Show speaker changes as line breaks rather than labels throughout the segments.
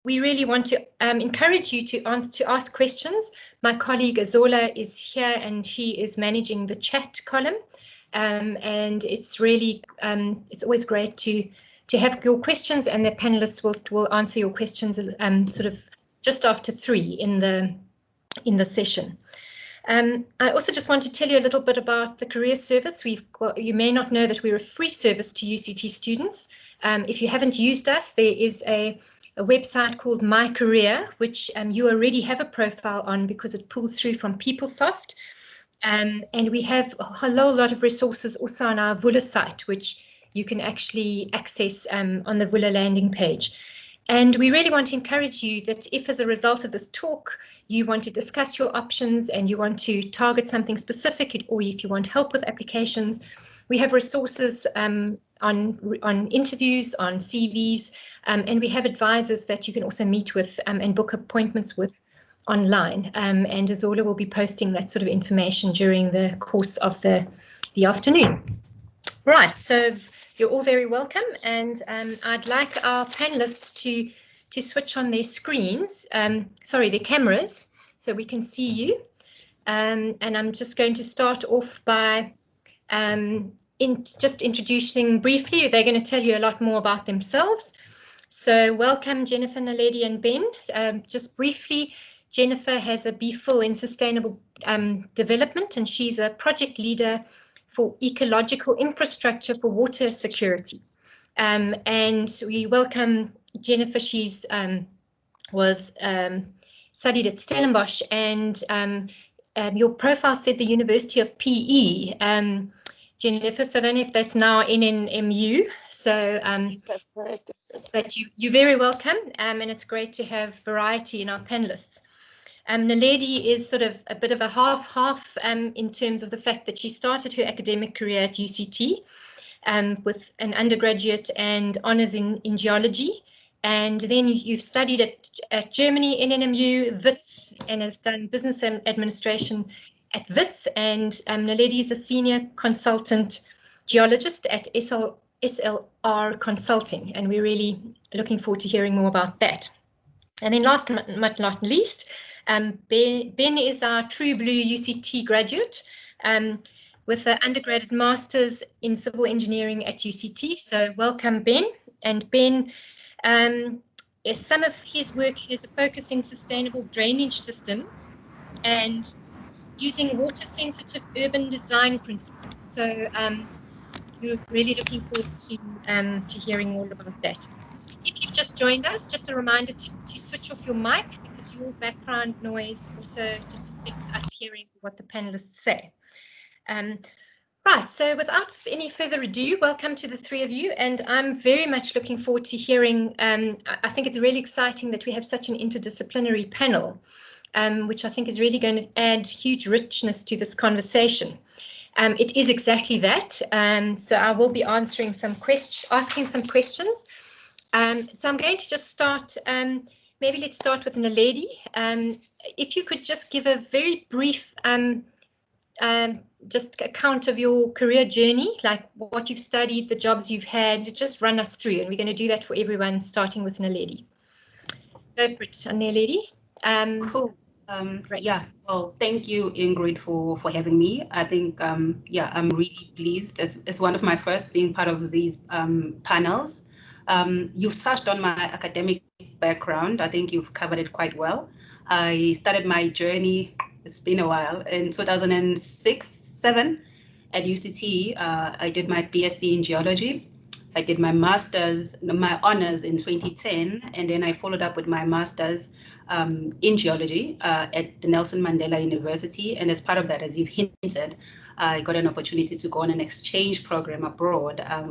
we really want to encourage you to ask questions. My colleague Azola is here and she is managing the chat column. And it's really, it's always great to have your questions, and the panelists will answer your questions sort of just after 3 in the session. I also just want to tell you a little bit about the career service. You may not know that we're a free service to UCT students. If you haven't used us, there is a website called My Career, which you already have a profile on because it pulls through from PeopleSoft. And we have a whole lot of resources also on our Vula site, which you can actually access on the Vula landing page. And we really want to encourage you that if, as a result of this talk, you want to discuss your options and you want to target something specific, or if you want help with applications, we have resources on interviews, on CVs, and we have advisors that you can also meet with and book appointments with online. And Azola will be posting that sort of information during the course of the afternoon. Right, so you're all very welcome, and I'd like our panelists to switch on their screens, their cameras, so we can see you. And I'm just going to start off by just introducing briefly. They're going to tell you a lot more about themselves. So welcome, Jenifer, Naledi, and Ben. Just briefly, Jenifer has a BPhil in Sustainable Development, and she's a project leader for ecological infrastructure for water security. And we welcome Jenifer. She's studied at Stellenbosch, and your profile said the University of PE. Jenifer, so I don't know if that's now NNMU. So
that's correct.
But you're very welcome, and it's great to have variety in our panelists. Naledi is sort of a bit of a half-half in terms of the fact that she started her academic career at UCT with an undergraduate and honours in geology. And then you've studied at Germany, NNMU, WITS, and has done business administration at WITS. And Naledi is a senior consultant geologist at SLR Consulting, and we're really looking forward to hearing more about that. And then last but not least, Ben is our true blue UCT graduate with an undergraduate master's in civil engineering at UCT. So welcome, Ben. And Ben, some of his work has a focus in sustainable drainage systems and using water-sensitive urban design principles. So we're really looking forward to hearing all about that. If you've just joined us, just a reminder to switch off your mic, because your background noise also just affects us hearing what the panelists say. Right, so without any further ado, welcome to the 3 of you, and I'm very much looking forward to hearing, I think it's really exciting that we have such an interdisciplinary panel, which I think is really going to add huge richness to this conversation. It is exactly that, so I will be asking some questions. So I'm going to just start, maybe let's start with Naledi. If you could just give a very brief just account of your career journey, like what you've studied, the jobs you've had, just run us through, and we're going to do that for everyone, starting with Naledi. Go for it, Naledi.
Cool. Yeah, well, thank you, Ingrid, for having me. I think, yeah, I'm really pleased. It's one of my first being part of these panels. You've touched on my academic background. I think you've covered it quite well. I started my journey, it's been a while, in 2006-07 at UCT. I did my BSc in geology. I did my master's, my honors in 2010, and then I followed up with my master's in geology at the Nelson Mandela University. And as part of that, as you've hinted, I got an opportunity to go on an exchange program abroad. I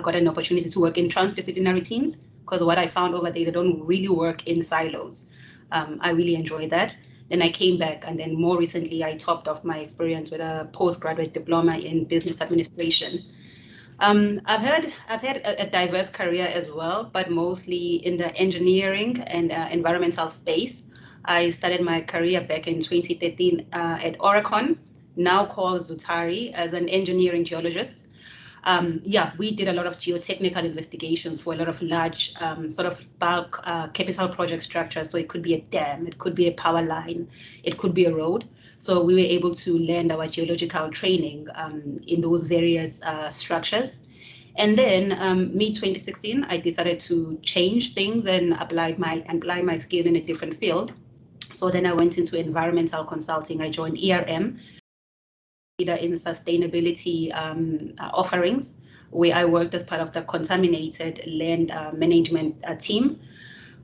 got an opportunity to work in transdisciplinary teams, because what I found over there, they don't really work in silos. I really enjoyed that. Then I came back, and then more recently, I topped off my experience with a postgraduate diploma in business administration. I've had a diverse career as well, but mostly in the engineering and environmental space. I started my career back in 2013 at Oricon, now called Zutari, as an engineering geologist. yeah, we did a lot of geotechnical investigations for a lot of large sort of bulk capital project structures. So it could be a dam, it could be a power line, it could be a road. So we were able to land our geological training in those various structures. And then mid-2016, I decided to change things and apply my skill in a different field. So then I went into environmental consulting. I joined ERM, leader in sustainability offerings, where I worked as part of the contaminated land management team.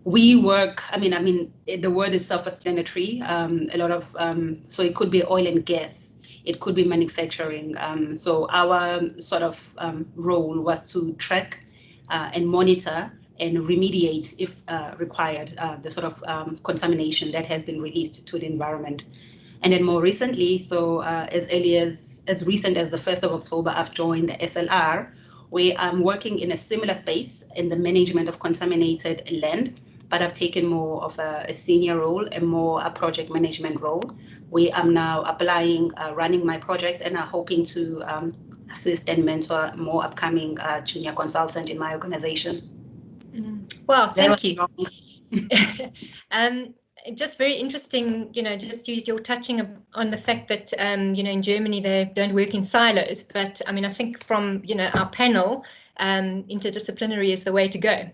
We work, I mean, the word is self-explanatory. A lot of, so it could be oil and gas, it could be manufacturing. So our sort of role was to track and monitor and remediate, if required, the sort of contamination that has been released to the environment. And then more recently, so as recent as the 1st of October, I've joined SLR, where I'm working in a similar space in the management of contaminated land, but I've taken more of a senior role and more a project management role, where I'm now applying, running my projects, and I'm hoping to assist and mentor more upcoming junior consultants in my organization.
Wow, thank you. Just very interesting, just you're touching on the fact that, in Germany, they don't work in silos. But I mean, I think from, our panel, interdisciplinary is the way to go.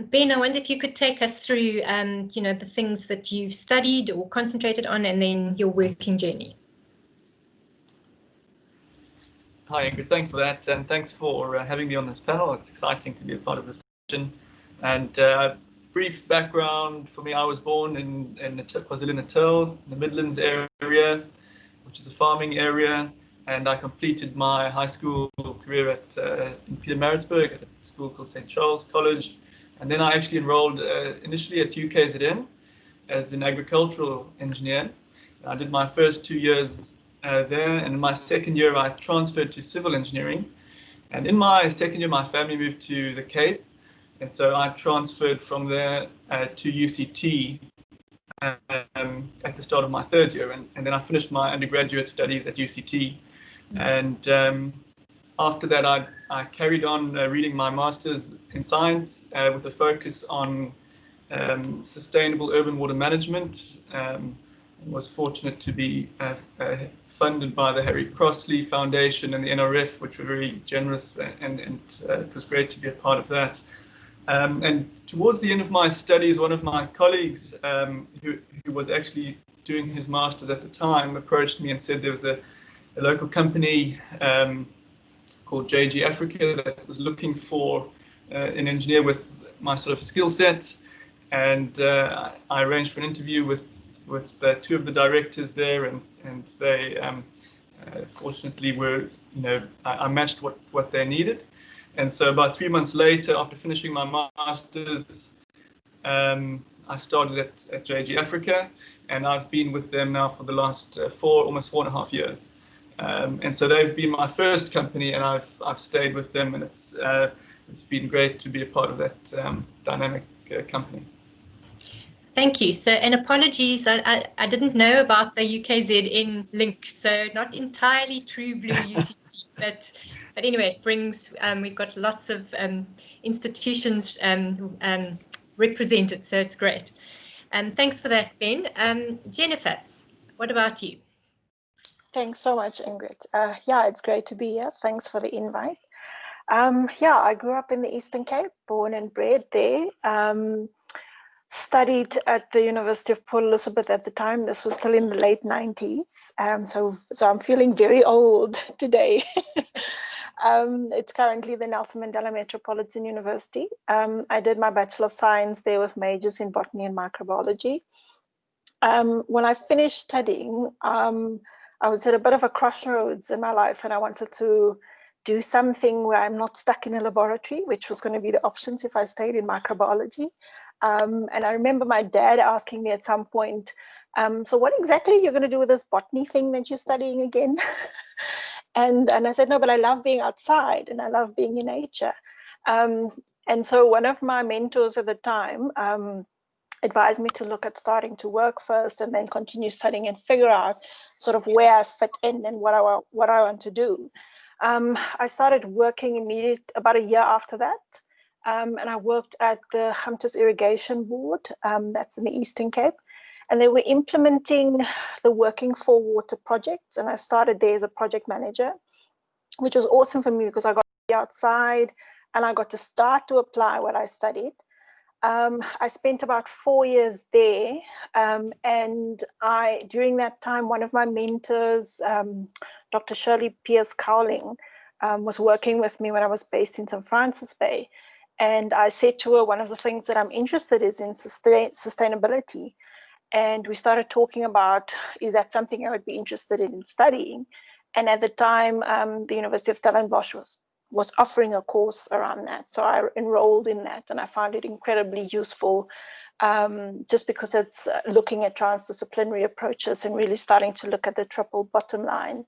Ben, I wonder if you could take us through, the things that you've studied or concentrated on, and then your working journey.
Hi, Ingrid. Thanks for that, and thanks for having me on this panel. It's exciting to be a part of this discussion. And brief background for me: I was born in KwaZulu-Natal, in the Midlands area, which is a farming area, and I completed my high school career in Pietermaritzburg at a school called St. Charles College, and then I actually enrolled initially at UKZN as an agricultural engineer. I did my first 2 years there, and in my second year I transferred to civil engineering. And in my second year, my family moved to the Cape, and so I transferred from there to UCT at the start of my third year, and then I finished my undergraduate studies at UCT. And after that, I carried on reading my master's in science with a focus on sustainable urban water management. And was fortunate to be funded by the Harry Crossley Foundation and the NRF, which were very generous, and it was great to be a part of that. And towards the end of my studies, one of my colleagues, who was actually doing his master's at the time, approached me and said there was a local company called JG Africa that was looking for an engineer with my sort of skill set. And I arranged for an interview with two of the directors there, and they fortunately were, I matched what they needed. And so about 3 months later, after finishing my master's, I started at JG Africa, and I've been with them now for the last almost 4.5 years. And so they've been my first company, and I've stayed with them, and it's been great to be a part of that dynamic company.
Thank you. So, and apologies, I didn't know about the UKZN link, so not entirely true blue UCT, but anyway, it brings, we've got lots of institutions represented, so it's great. Thanks for that, Ben. Jenifer, what about you?
Thanks so much, Ingrid. Yeah, it's great to be here. Thanks for the invite. Yeah, I grew up in the Eastern Cape, born and bred there. Studied at the University of Port Elizabeth at the time. This was still in the late 90s. So I'm feeling very old today. It's currently the Nelson Mandela Metropolitan University. I did my Bachelor of Science there with majors in botany and microbiology. When I finished studying, I was at a bit of a crossroads in my life, and I wanted to do something where I'm not stuck in a laboratory, which was going to be the options if I stayed in microbiology. And I remember my dad asking me at some point, so what exactly are you going to do with this botany thing that you're studying again? and I said, no, but I love being outside and I love being in nature. And so one of my mentors at the time advised me to look at starting to work first and then continue studying and figure out sort of where I fit in and what I want to do. I started working immediately about a year after that. And I worked at the Hunters Irrigation Board, that's in the Eastern Cape. And they were implementing the Working for Water project. And I started there as a project manager, which was awesome for me because I got to be outside and I got to start to apply what I studied. I spent about 4 years there. And during that time, one of my mentors, Dr. Shirley Pierce-Cowling, was working with me when I was based in St. Francis Bay. And I said to her, one of the things that I'm interested in is sustainability. And we started talking about, is that something I would be interested in studying? And at the time, the University of Stellenbosch was offering a course around that. So I enrolled in that and I found it incredibly useful, just because it's looking at transdisciplinary approaches and really starting to look at the triple bottom line.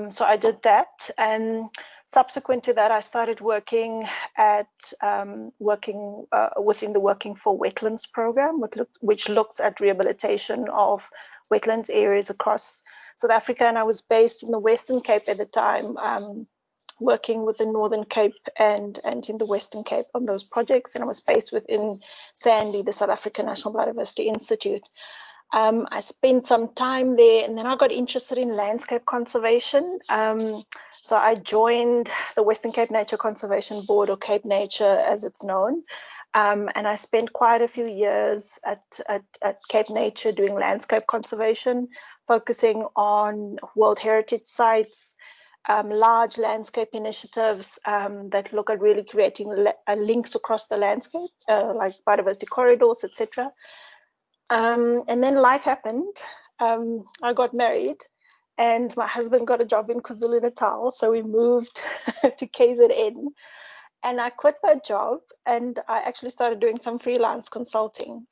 So I did that, and subsequent to that, I started working within the Working for Wetlands program, which looks at rehabilitation of wetlands areas across South Africa. And I was based in the Western Cape at the time, working with the Northern Cape and in the Western Cape on those projects. And I was based within SANBI, the South African National Biodiversity Institute. I spent some time there, and then I got interested in landscape conservation. So I joined the Western Cape Nature Conservation Board, or Cape Nature as it's known. And I spent quite a few years at Cape Nature doing landscape conservation, focusing on World Heritage sites, large landscape initiatives that look at really creating links across the landscape, like biodiversity corridors, etc. And then life happened. I got married and my husband got a job in KwaZulu-Natal. So we moved to KZN, and I quit my job and I actually started doing some freelance consulting.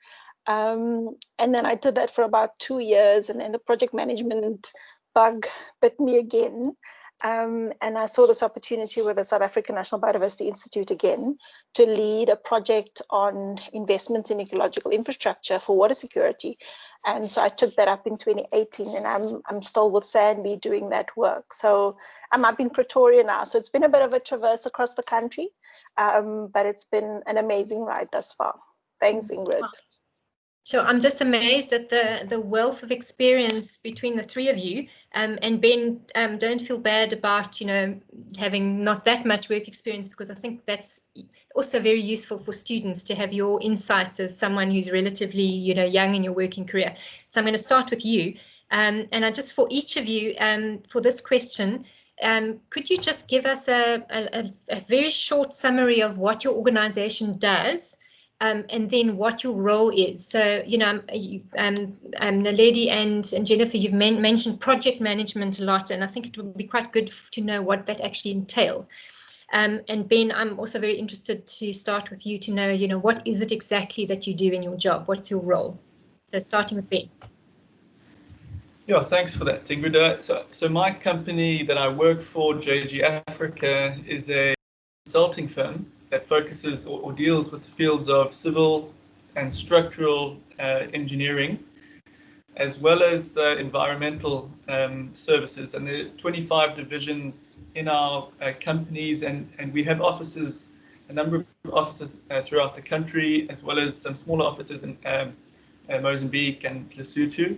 And then I did that for about 2 years, and then the project management bug bit me again. And I saw this opportunity with the South African National Biodiversity Institute again to lead a project on investment in ecological infrastructure for water security. And so I took that up in 2018, and I'm still with SANBI doing that work. So I'm up in Pretoria now. So it's been a bit of a traverse across the country, but it's been an amazing ride thus far. Thanks, Ingrid.
Wow. So I'm just amazed at the wealth of experience between the three of you. And Ben, don't feel bad about, having not that much work experience, because I think that's also very useful for students to have your insights as someone who's relatively, young in your working career. So I'm going to start with you. And I just, for each of you, for this question, could you just give us a very short summary of what your organization does? And then what your role is. So, Naledi and Jenifer, you've mentioned project management a lot, and I think it would be quite good to know what that actually entails. And Ben, I'm also very interested to start with you to know, what is it exactly that you do in your job? What's your role? So starting with Ben.
Yeah, thanks for that, Ingrid. So my company that I work for, JG Africa, is a consulting firm that focuses or deals with the fields of civil and structural engineering, as well as environmental services. And there are 25 divisions in our companies, and we have offices, a number of offices throughout the country, as well as some smaller offices in Mozambique and Lesotho.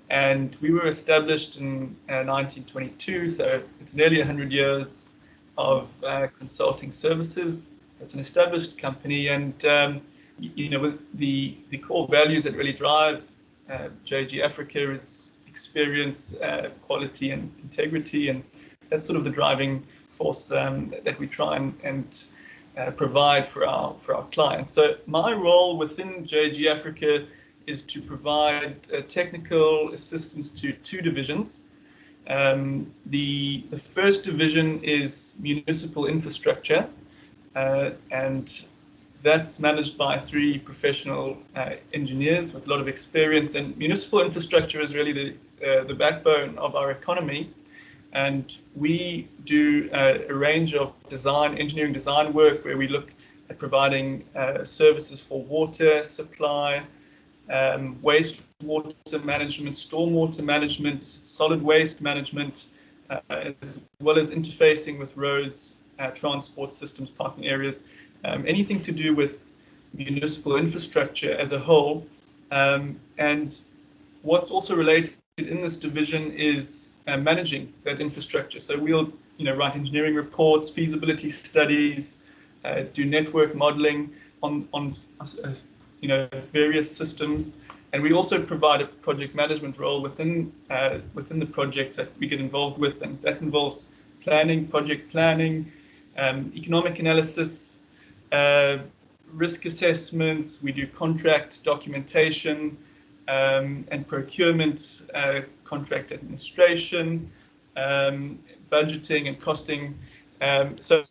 And we were established in 1922, so it's nearly 100 years of consulting services. It's an established company, and with the core values that really drive JG Africa is experience, quality, and integrity, and that's sort of the driving force that we try and provide for our clients. So my role within JG Africa is to provide technical assistance to two divisions. The first division is municipal infrastructure, and that's managed by 3 professional engineers with a lot of experience. And municipal infrastructure is really the backbone of our economy. And we do a range of engineering design work, where we look at providing services for water supply, wastewater management, stormwater management, solid waste management, as well as interfacing with roads, transport systems, parking areas, anything to do with municipal infrastructure as a whole. And what's also related in this division is managing that infrastructure. So we'll write engineering reports, feasibility studies, do network modeling on various systems, and we also provide a project management role within the projects that we get involved with, and that involves planning, project planning, economic analysis, risk assessments. We do contract documentation and procurement, contract administration, budgeting and costing. So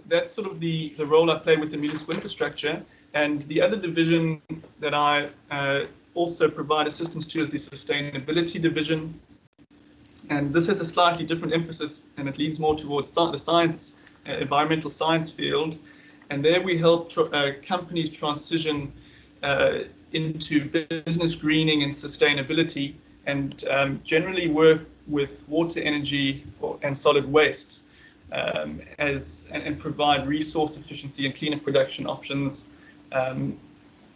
that's sort of the role I play within municipal infrastructure. And the other division that I also provide assistance to is the sustainability division. And this has a slightly different emphasis, and it leans more towards the science, environmental science field. And there we help companies transition into business greening and sustainability, and generally work with water, energy, and solid waste, and provide resource efficiency and cleaner production options.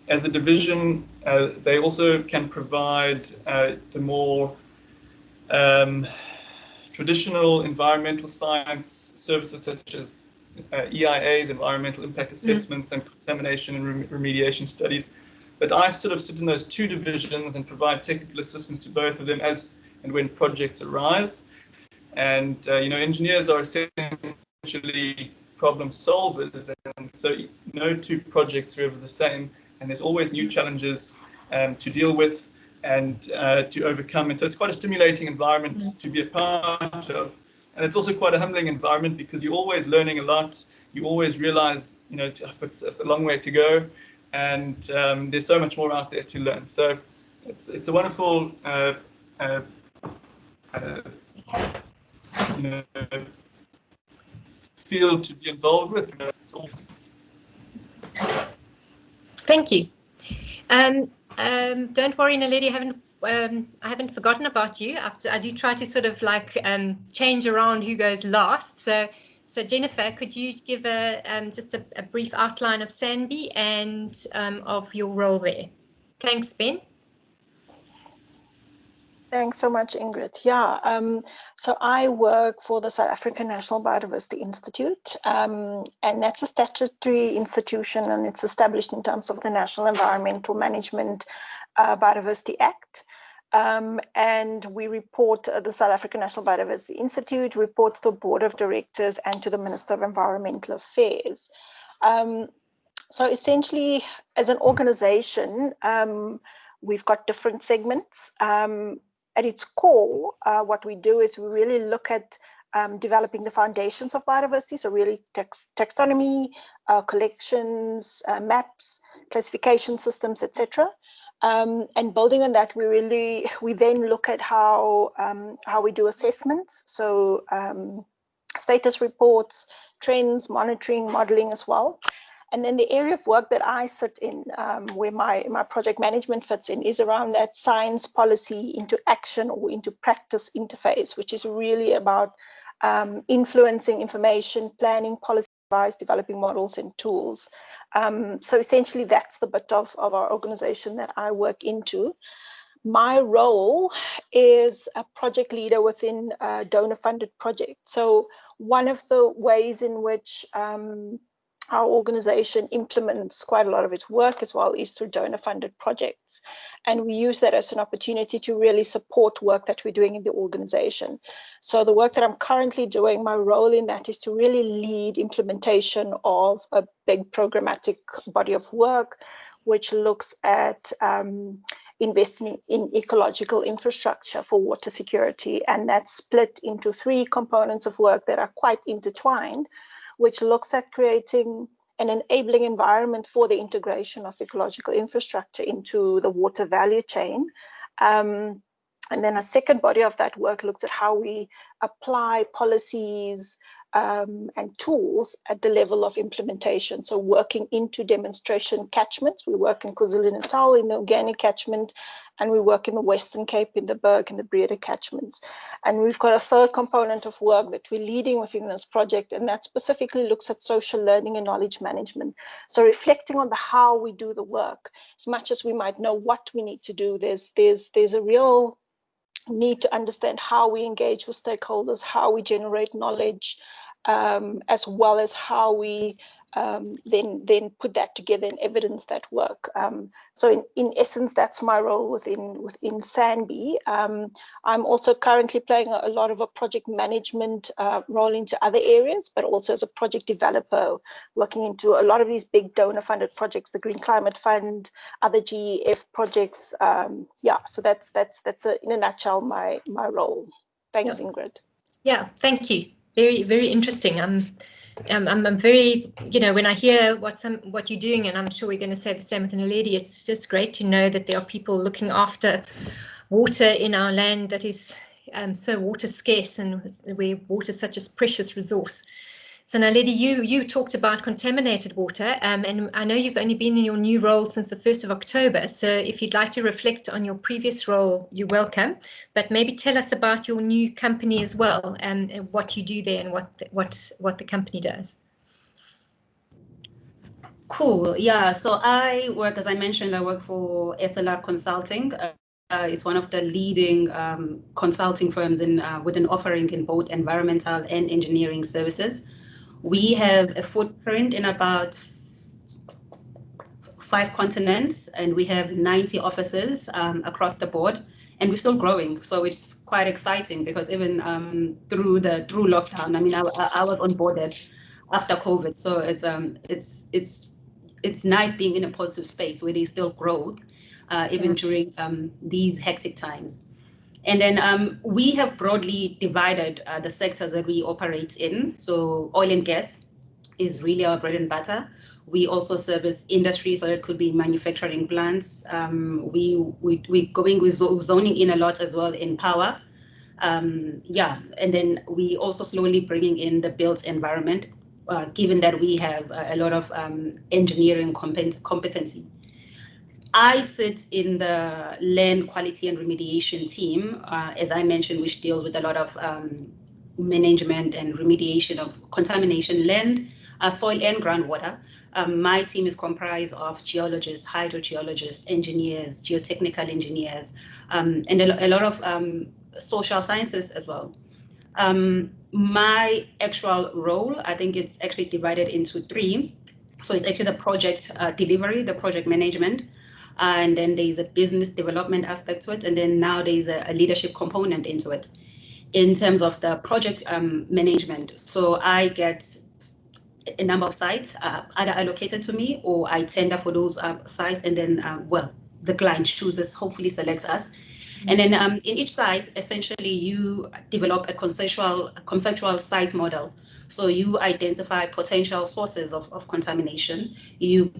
As a division, they also can provide the more traditional environmental science services such as EIAs, environmental impact assessments, and contamination and remediation studies. But I sort of sit in those two divisions and provide technical assistance to both of them as and when projects arise. And engineers are essentially problem solvers, and so no two projects are ever the same, and there's always new challenges to deal with and to overcome. And so it's quite a stimulating environment to be a part of, and it's also quite a humbling environment because you're always learning a lot. You always realize it's a long way to go, and there's so much more out there to learn. So it's a wonderful field to be involved with.
Thank you. Don't worry, Naledi, I haven't forgotten about you. I do try to sort of like change around who goes last. So Jenifer, could you give just a brief outline of SANBI and of your role there? Thanks, Ben.
Thanks so much, Ingrid. Yeah, so I work for the South African National Biodiversity Institute, and that's a statutory institution, and it's established in terms of the National Environmental Management Biodiversity Act. And we report, the South African National Biodiversity Institute reports to the Board of Directors and to the Minister of Environmental Affairs. So essentially, as an organization, we've got different segments. At its core, what we do is we really look at developing the foundations of biodiversity, so really taxonomy, collections, maps, classification systems, etc. And building on that, we then look at how we do assessments, so status reports, trends, monitoring, modeling as well. And then the area of work that I sit in, where my project management fits in, is around that science policy into action or into practice interface, which is really about influencing information, planning, policy advice, developing models and tools. So essentially, that's the bit of our organization that I work into. My role is a project leader within a donor-funded project. So one of the ways in which our organization implements quite a lot of its work as well is through donor-funded projects. And we use that as an opportunity to really support work that we're doing in the organization. So the work that I'm currently doing, my role in that is to really lead implementation of a big programmatic body of work, which looks at investing in ecological infrastructure for water security. And that's split into 3 components of work that are quite intertwined, which looks at creating an enabling environment for the integration of ecological infrastructure into the water value chain. And then a second body of that work looks at how we apply policies, and tools at the level of implementation. So working into demonstration catchments. We work in KwaZulu-Natal in the organic catchment, and we work in the Western Cape in the Berg and the Breede catchments. And we've got a third component of work that we're leading within this project, and that specifically looks at social learning and knowledge management. So reflecting on the how we do the work. As much as we might know what we need to do, there's a real need to understand how we engage with stakeholders, how we generate knowledge, as well as how we then put that together and evidence that work. So in essence, that's my role within SANBI. I'm also currently playing a lot of a project management role into other areas, but also as a project developer, working into a lot of these big donor-funded projects, the Green Climate Fund, other GEF projects. Yeah, so that's in a nutshell my role. Thanks, Ingrid.
Yeah, thank you. Very, very interesting. I'm very, when I hear what you're doing, and I'm sure we're going to say the same with Naledi, it's just great to know that there are people looking after water in our land that is so water scarce, and where water is such a precious resource. So Naledi, you talked about contaminated water, and I know you've only been in your new role since the 1st of October. So if you'd like to reflect on your previous role, you're welcome. But maybe tell us about your new company as well, and what you do there, and what the company does.
Cool. Yeah. So I work, as I mentioned, I work for SLR Consulting. It's one of the leading consulting firms with an offering in both environmental and engineering services. We have a footprint in about 5 continents, and we have 90 offices across the board, and we're still growing. So it's quite exciting, because even through lockdown, I mean, I was onboarded after COVID, so it's nice being in a positive space where there's still growth, even during these hectic times. And then we have broadly divided the sectors that we operate in. So oil and gas is really our bread and butter. We also service industry, so it could be manufacturing plants. We're going with zoning in a lot as well in power. Yeah, and then we also slowly bringing in the built environment, given that we have a lot of engineering competency. I sit in the land quality and remediation team, as I mentioned, which deals with a lot of management and remediation of contamination, land, soil and groundwater. My team is comprised of geologists, hydrogeologists, engineers, geotechnical engineers, and a lot of social sciences as well. My actual role, I think it's actually divided into 3. So it's actually the project delivery, the project management, and then there's a business development aspect to it, and then now there's a leadership component into it in terms of the project management. So I get a number of sites either allocated to me, or I tender for those sites, and then the client chooses, hopefully selects us. And then in each site, essentially, you develop a conceptual site model. So you identify potential sources of contamination. You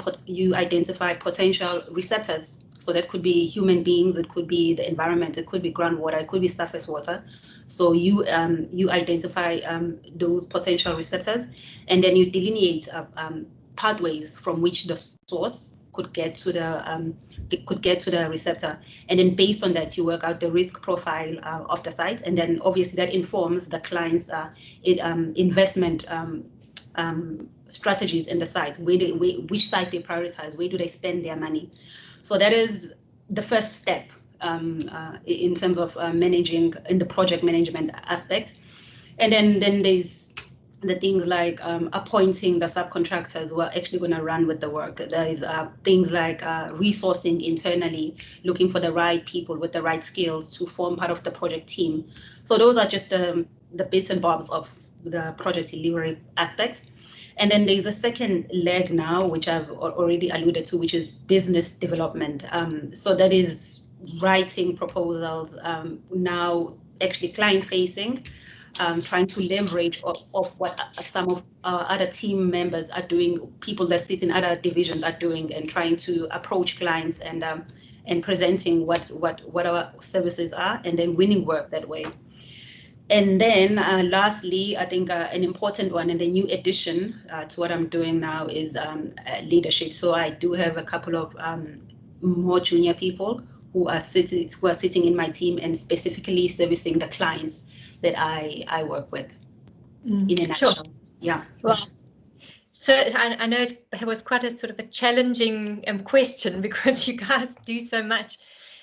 identify potential receptors. So that could be human beings, it could be the environment, it could be groundwater, it could be surface water. So you identify those potential receptors, and then you delineate pathways from which the source could get to the receptor, and then based on that you work out the risk profile of the site, and then obviously that informs the client's investment strategies in the site, which site they prioritize, where do they spend their money. So that is the first step in terms of managing in the project management aspect, and then there's the things like appointing the subcontractors who are actually going to run with the work. There is things like resourcing internally, looking for the right people with the right skills to form part of the project team. So those are just the bits and bobs of the project delivery aspects. And then there's a second leg now, which I've already alluded to, which is business development. So that is writing proposals, now actually client facing, trying to leverage of what some of our other team members are doing, people that sit in other divisions are doing, and trying to approach clients and presenting what our services are, and then winning work that way. And then lastly, I think an important one and a new addition to what I'm doing now is leadership. So I do have a couple of more junior people who are sitting in my team and specifically servicing the clients that I work with. In a nutshell.
Sure.
Yeah.
Well, so I know it was quite a sort of a challenging question because you guys do so much.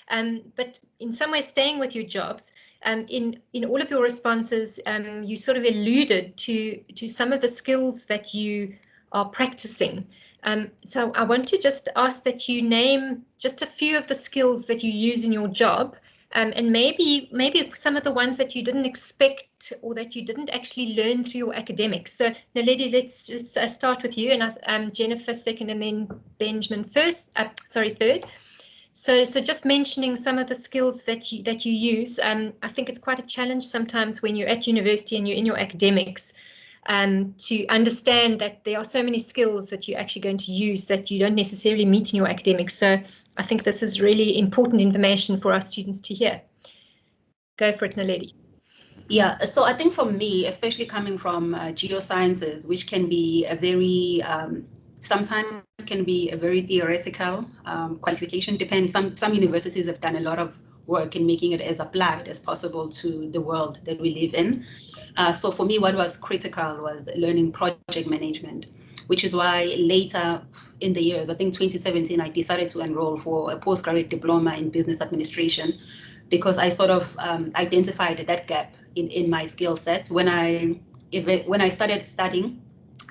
But in some way, staying with your jobs, in all of your responses, you sort of alluded to some of the skills that you are practicing. So I want to just ask that you name just a few of the skills that you use in your job, and maybe some of the ones that you didn't expect or that you didn't actually learn through your academics. So Naledi, let's just start with you, and Jenifer second, and then Benjamin third. So just mentioning some of the skills that you use. I think it's quite a challenge sometimes when you're at university and you're in your academics, to understand that there are so many skills that you're actually going to use that you don't necessarily meet in your academics. So I think this is really important information for our students to hear. Go for it, Naledi.
Yeah, so I think for me, especially coming from geosciences, which can be a very, sometimes can be a very theoretical qualification, depends. Some universities have done a lot of work in making it as applied as possible to the world that we live in. So for me, what was critical was learning project management, which is why later in the years, I think 2017, I decided to enroll for a postgraduate diploma in business administration, because I sort of identified that gap in my skill sets. When I started studying,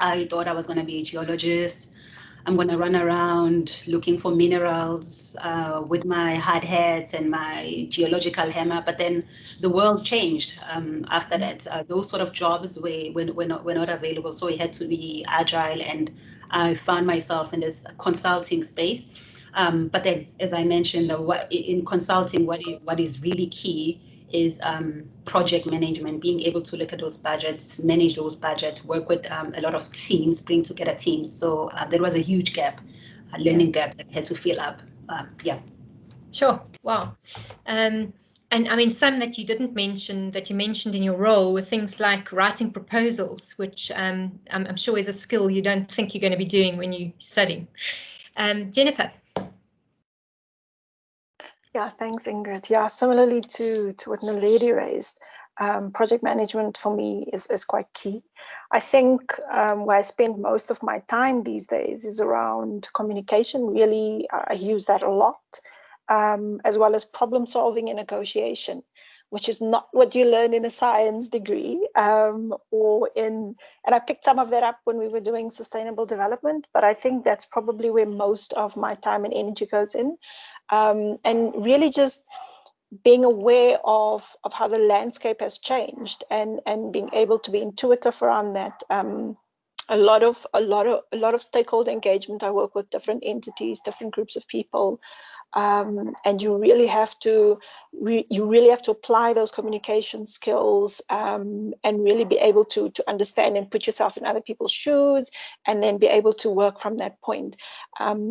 I thought I was going to be a geologist. I'm going to run around looking for minerals with my hard hats and my geological hammer. But then the world changed after that. Those sort of jobs were not available. So we had to be agile. And I found myself in this consulting space. But then, as I mentioned, in consulting, what is really key is project management, being able to look at those budgets, manage those budgets, work with a lot of teams, bring together teams. So there was a huge gap, a learning gap that I had to fill up. Yeah.
Sure. Wow. And I mean, some that you didn't mention that you mentioned in your role were things like writing proposals, which I'm sure is a skill you don't think you're going to be doing when you're studying. Jenifer.
Yeah, thanks, Ingrid. Yeah, similarly to what Naledi raised, project management for me is quite key. I think where I spend most of my time these days is around communication. Really, I use that a lot, as well as problem solving and negotiation, which is not what you learn in a science degree and I picked some of that up when we were doing sustainable development, but I think that's probably where most of my time and energy goes in. And really just being aware of how the landscape has changed and being able to be intuitive around that. A lot of stakeholder engagement. I work with different entities, different groups of people, and you really have to apply those communication skills and really be able to understand and put yourself in other people's shoes, and then be able to work from that point.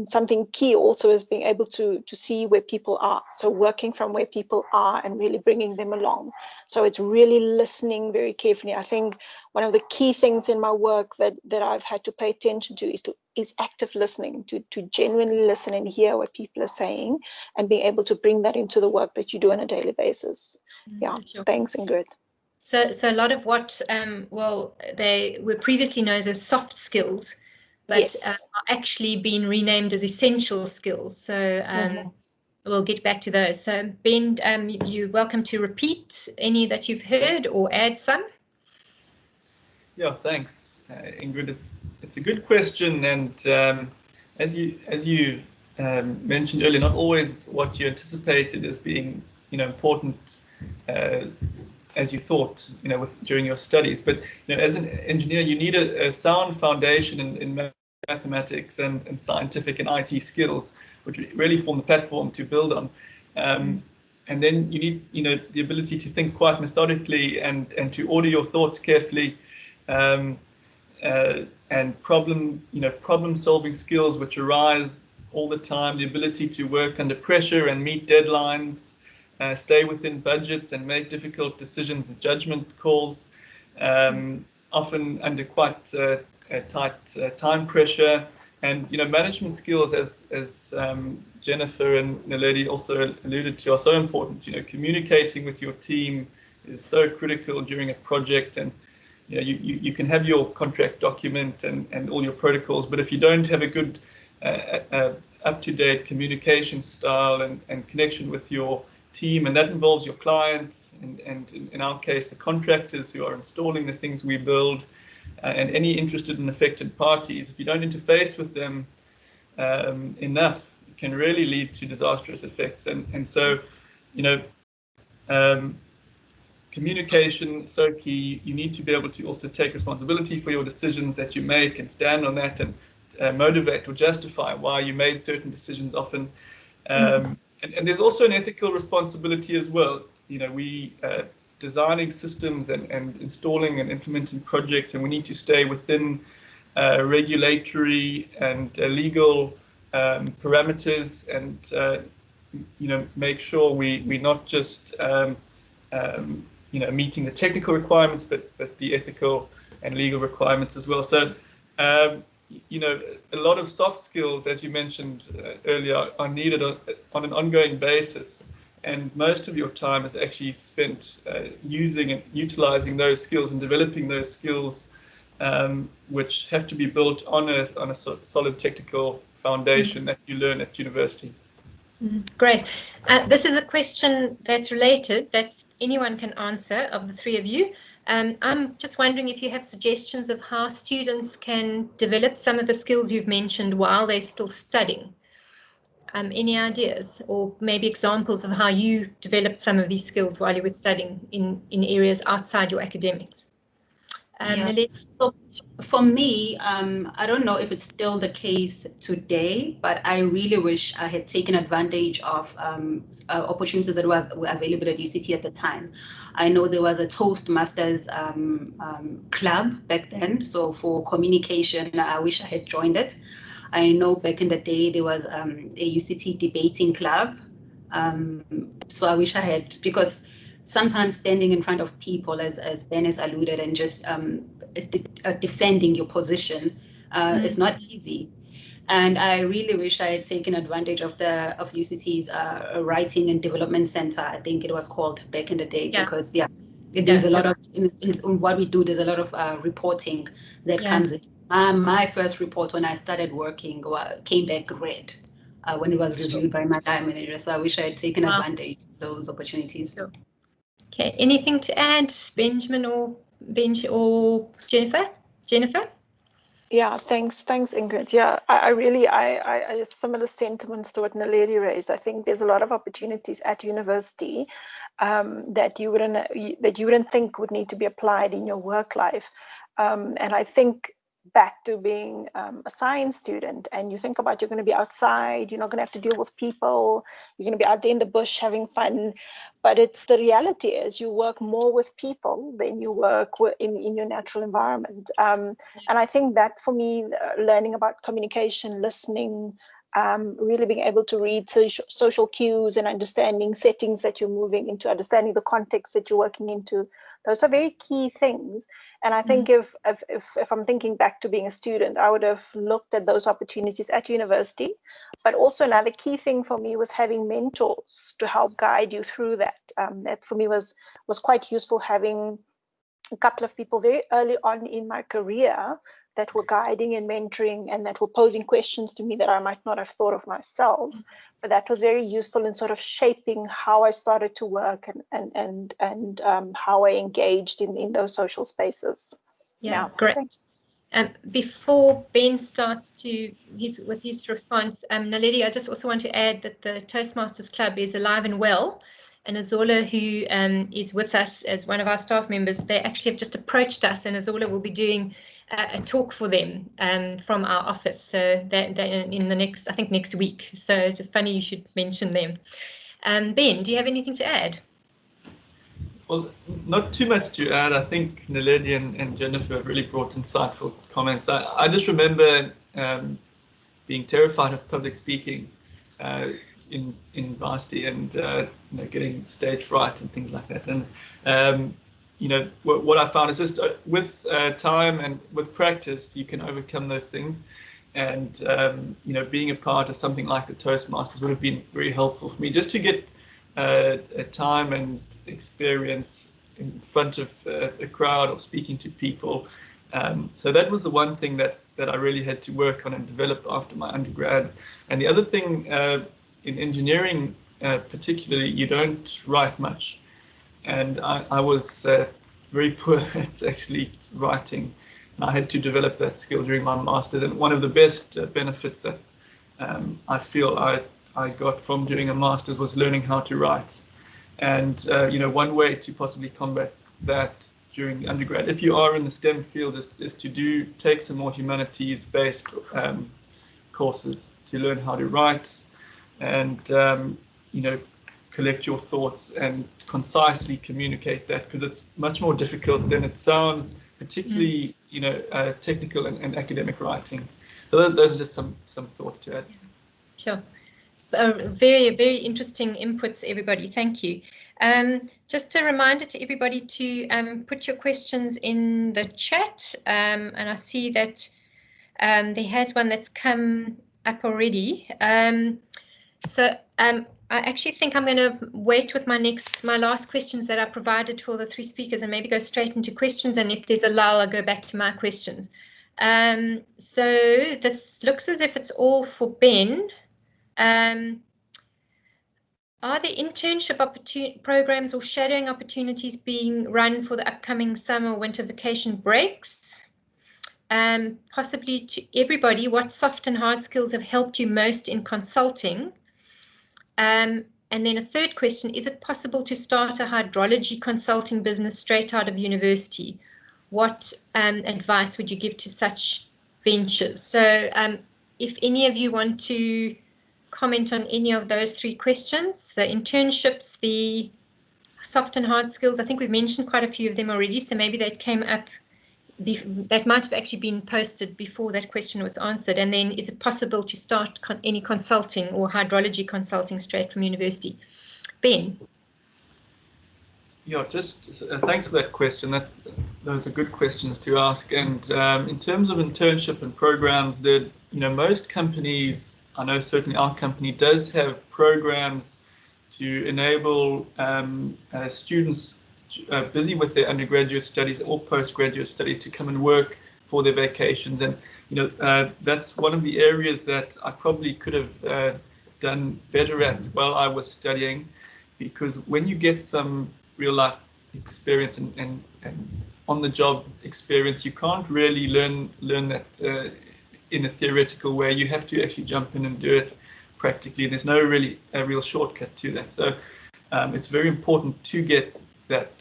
Something key also is being able to see where people are. So working from where people are and really bringing them along. So it's really listening very carefully. I think one of the key things in my work that I've had to pay attention to is active listening, to genuinely listen and hear what people are saying, and being able to bring that into the work that you do on a daily basis. Yeah, sure. Thanks, Ingrid.
So a lot of what, they were previously known as soft skills, but
yes.
Are actually being renamed as essential skills. So we'll get back to those. So Ben, you're welcome to repeat any that you've heard or add some.
Yeah, thanks, Ingrid. It's a good question, and as you mentioned earlier, not always what you anticipated as being important as you thought during your studies. But as an engineer, you need a sound foundation in mathematics and scientific and IT skills, which really form the platform to build on. And then you need the ability to think quite methodically and to order your thoughts carefully. And problem solving skills which arise all the time, the ability to work under pressure and meet deadlines, stay within budgets and make difficult decisions and judgment calls, often under quite a tight time pressure. And management skills, as Jenifer and Naledi also alluded to, are so important. Communicating with your team is so critical during a project, and you can have your contract document and all your protocols, but if you don't have a good up-to-date communication style and connection with your team, and that involves your clients and in our case the contractors who are installing the things we build, and any interested and affected parties, if you don't interface with them enough, it can really lead to disastrous effects. And so communication is so key. You need to be able to also take responsibility for your decisions that you make and stand on that, and motivate or justify why you made certain decisions often. And there's also an ethical responsibility as well. We designing systems and installing and implementing projects, and we need to stay within regulatory and legal parameters, and make sure we're not just meeting the technical requirements, but the ethical and legal requirements as well. So a lot of soft skills, as you mentioned earlier, are needed on an ongoing basis. And most of your time is actually spent using and utilizing those skills and developing those skills, which have to be built on a solid technical foundation that you learn at university.
Great. This is a question that's related, that anyone can answer of the three of you. I'm just wondering if you have suggestions of how students can develop some of the skills you've mentioned while they're still studying. Any ideas, or maybe examples of how you developed some of these skills while you were studying in areas outside your academics?
So for me, I don't know if it's still the case today, but I really wish I had taken advantage of opportunities that were available at UCT at the time. I know there was a Toastmasters club back then. So for communication, I wish I had joined it. I know back in the day there was a UCT debating club. So I wish I had, because sometimes standing in front of people, as Ben has alluded, and just defending your position is not easy. And I really wish I had taken advantage of UCT's Writing and Development Center, I think it was called back in the day, because there's a lot of, in what we do, there's a lot of reporting that comes in. My first report when I started working came back red when it was reviewed by my line manager. So I wish I had taken advantage of those opportunities.
Sure. Okay, anything to add, Benjamin or Jenifer? Jenifer?
Yeah, thanks, Ingrid. Yeah, I have similar sentiments to what Naledi raised. I think there's a lot of opportunities at university that you wouldn't think would need to be applied in your work life. And I think back to being a science student, and you think about, you're going to be outside, you're not going to have to deal with people, you're going to be out there in the bush having fun, but it's the reality is you work more with people than you work in your natural environment. And I think that for me, learning about communication, listening, really being able to read social cues and understanding settings that you're moving into, understanding the context that you're working into, those are very key things. And I think if I'm thinking back to being a student, I would have looked at those opportunities at university. But also another key thing for me was having mentors to help guide you through that. That for me was quite useful, having a couple of people very early on in my career that were guiding and mentoring, and that were posing questions to me that I might not have thought of myself. But that was very useful in sort of shaping how I started to work and how I engaged in those social spaces.
Yeah, great. Before Ben starts with his response, Naledi, I just also want to add that the Toastmasters Club is alive and well. And Azola, who is with us as one of our staff members, they actually have just approached us, and Azola will be doing a talk for them from our office. So that in the next week. So it's just funny you should mention them. Ben, do you have anything to add?
Well, not too much to add. I think Naledi and Jenifer have really brought insightful comments. I just remember being terrified of public speaking. in varsity and getting stage fright and things like that. And what I found is just with time and with practice, you can overcome those things. And being a part of something like the Toastmasters would have been very helpful for me, just to get a time and experience in front of a crowd or speaking to people. So that was the one thing that I really had to work on and develop after my undergrad. And the other thing, in engineering particularly, you don't write much. And I was very poor at actually writing. And I had to develop that skill during my master's. And one of the best benefits that I feel I got from doing a master's was learning how to write. And one way to possibly combat that during the undergrad, if you are in the STEM field, is to take some more humanities-based courses to learn how to write and collect your thoughts and concisely communicate that, because it's much more difficult than it sounds, particularly technical and academic writing. So those are just some thoughts to add.
Sure. Very, very interesting inputs, everybody. Thank you. Just a reminder to everybody to put your questions in the chat. And I see that there has one that's come up already. I actually think I'm going to wait with my last questions that I provided for the three speakers and maybe go straight into questions. And if there's a lull, I'll go back to my questions. So this looks as if it's all for Ben. Are there internship programs or shadowing opportunities being run for the upcoming summer or winter vacation breaks? Possibly to everybody, what soft and hard skills have helped you most in consulting? And then a third question, is it possible to start a hydrology consulting business straight out of university? What advice would you give to such ventures? So if any of you want to comment on any of those three questions, the internships, the soft and hard skills, I think we've mentioned quite a few of them already, so maybe that came up, that might have actually been posted before that question was answered. And then, is it possible to start any consulting or hydrology consulting straight from university? Ben?
Yeah, just thanks for that question. Those are good questions to ask. And in terms of internship and programs, that most companies, I know certainly our company does have programs to enable students busy with their undergraduate studies or postgraduate studies to come and work for their vacations. And that's one of the areas that I probably could have done better at while I was studying, because when you get some real life experience and on-the-job experience, you can't really learn that in a theoretical way. You have to actually jump in and do it practically. There's no really a real shortcut to that. So it's very important to get that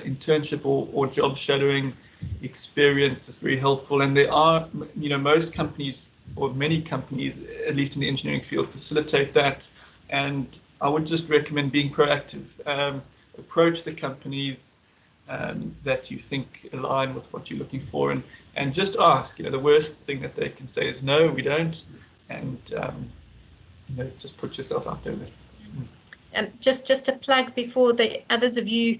internship or job shadowing experience. Is very helpful. And there are, most companies, or many companies, at least in the engineering field, facilitate that. And I would just recommend being proactive. Approach the companies that you think align with what you're looking for, and just ask. The worst thing that they can say is no, we don't, and just put yourself out there.
Just a plug before the others of you,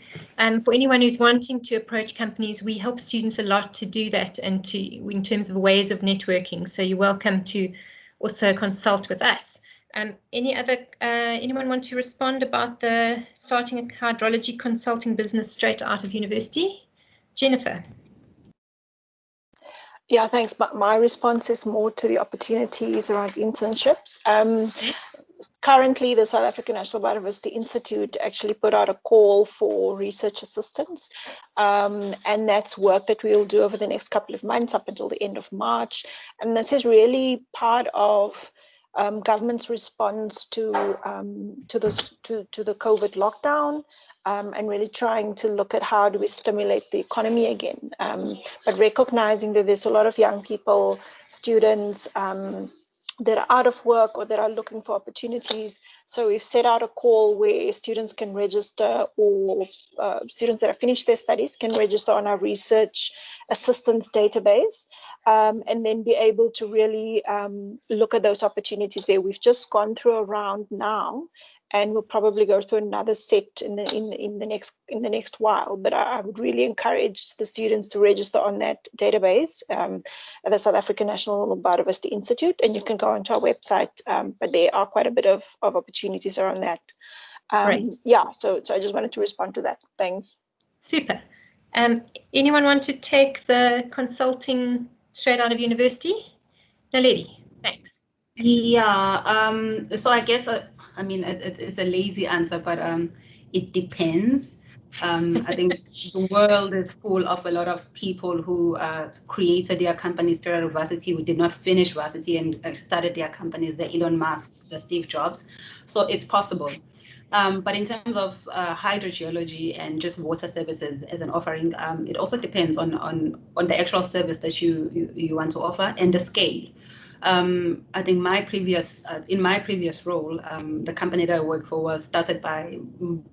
for anyone who's wanting to approach companies, we help students a lot to do that, and in terms of ways of networking. So you're welcome to also consult with us. Anyone want to respond about the starting a hydrology consulting business straight out of university? Jenifer?
Yeah, thanks. But my response is more to the opportunities around internships. Currently, the South African National Biodiversity Institute actually put out a call for research assistants, and that's work that we'll do over the next couple of months up until the end of March. And this is really part of government's response to the COVID lockdown, and really trying to look at how do we stimulate the economy again, but recognizing that there's a lot of young people, students, that are out of work or that are looking for opportunities. So we've set out a call where students can register, or students that have finished their studies can register on our research assistance database, and then be able to really look at those opportunities there. We've just gone through a round now, and we'll probably go through another set in the next while. But I would really encourage the students to register on that database at the South African National Biodiversity Institute, and you can go onto our website. But there are quite a bit of opportunities around that. Yeah, so I just wanted to respond to that. Thanks.
Super. Anyone want to take the consulting straight out of university? Naledi, thanks.
Yeah, so I guess, I mean, it's a lazy answer, but it depends. I think the world is full of a lot of people who created their companies straight out of varsity, who did not finish varsity and started their companies, the Elon Musks, the Steve Jobs. So it's possible. But in terms of hydrogeology and just water services as an offering, it also depends on the actual service that you want to offer and the scale. I think in my previous role, the company that I worked for was started by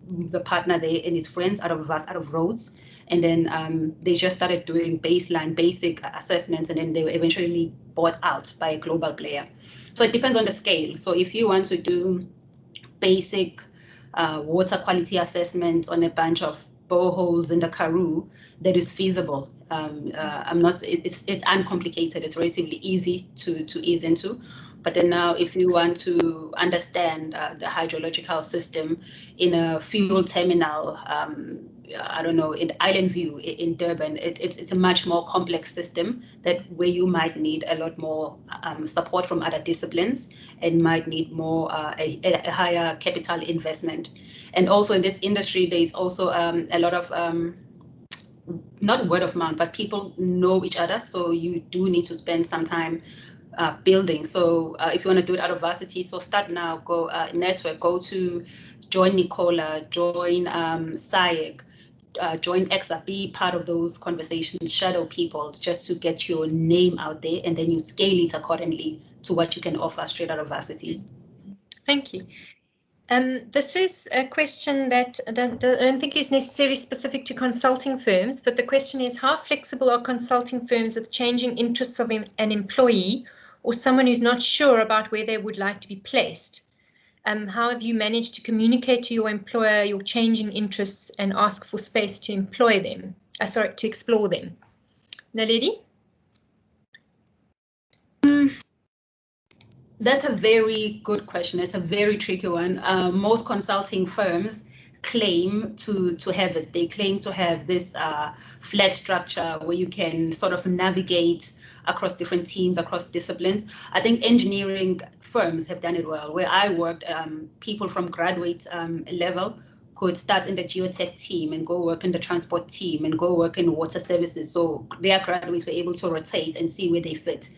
the partner there and his friends out of Rhodes, and then they just started doing basic assessments, and then they were eventually bought out by a global player. So it depends on the scale. So if you want to do basic water quality assessments on a bunch of boreholes in the Karoo, that is feasible. It's uncomplicated. It's relatively easy to ease into. But then now, if you want to understand the hydrological system in a fuel terminal, I don't know, in Island View in Durban, it's a much more complex system where you might need a lot more support from other disciplines and might need more a higher capital investment. And also in this industry, there's also a lot of not word of mouth, but people know each other. So you do need to spend some time building. So if you want to do it out of varsity, so start now, go network, go to join Nicola, join SAIC, join EXA, be part of those conversations, shadow people just to get your name out there, and then you scale it accordingly to what you can offer straight out of varsity.
Thank you. This is a question that I don't think is necessarily specific to consulting firms, but the question is, how flexible are consulting firms with changing interests of an employee or someone who's not sure about where they would like to be placed? How have you managed to communicate to your employer your changing interests and ask for space to employ them? To explore them. Naledi?
That's a very good question. It's a very tricky one. Most consulting firms claim to have it. They claim to have this flat structure where you can sort of navigate across different teams, across disciplines. I think engineering firms have done it well. Where I worked, people from graduate level could start in the geotech team and go work in the transport team and go work in water services. So their graduates were able to rotate and see where they fit.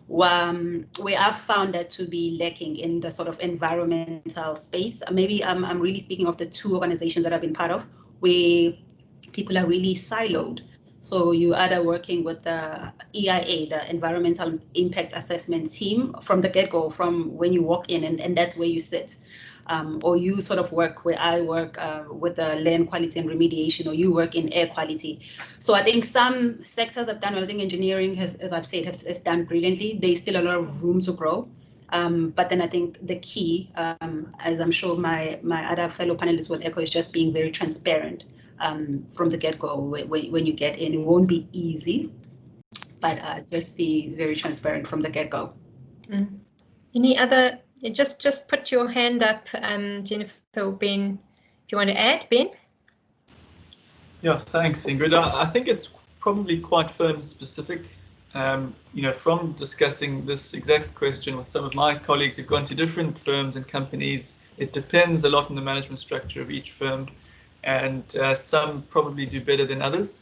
We have found that to be lacking in the sort of environmental space. Maybe I'm really speaking of the two organizations that I've been part of, where people are really siloed. So you either working with the EIA, the Environmental Impact Assessment team, from the get-go, from when you walk in, and that's where you sit. Or you sort of work where I work with the land quality and remediation, or you work in air quality. So I think some sectors have done well. I think engineering has, as I've said, has done brilliantly. There's still a lot of room to grow. But then I think the key, as I'm sure my other fellow panelists will echo, is just being very transparent from the get-go. When you get in, it won't be easy, but just be very transparent from the get-go.
Any other? Just put your hand up, Jenifer or Ben, if you want to add, Ben.
Yeah, thanks, Ingrid. I think it's probably quite firm specific. From discussing this exact question with some of my colleagues who've gone to different firms and companies, it depends a lot on the management structure of each firm, and some probably do better than others.